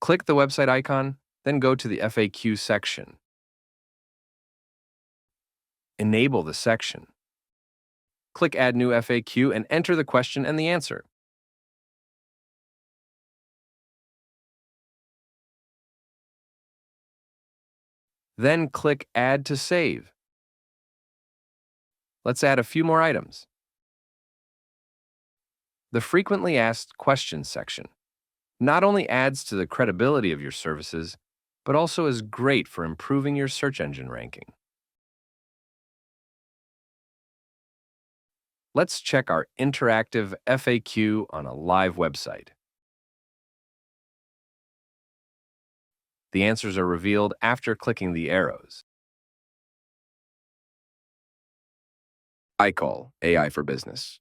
Click the website icon, then go to the FAQ section. Enable the section. Click Add New FAQ and enter the question and the answer. Then click Add to Save. Let's add a few more items. The Frequently Asked Questions section not only adds to the credibility of your services, but also is great for improving your search engine ranking. Let's check our interactive FAQ on a live website. The answers are revealed after clicking the arrows. IKOL, AI for Business.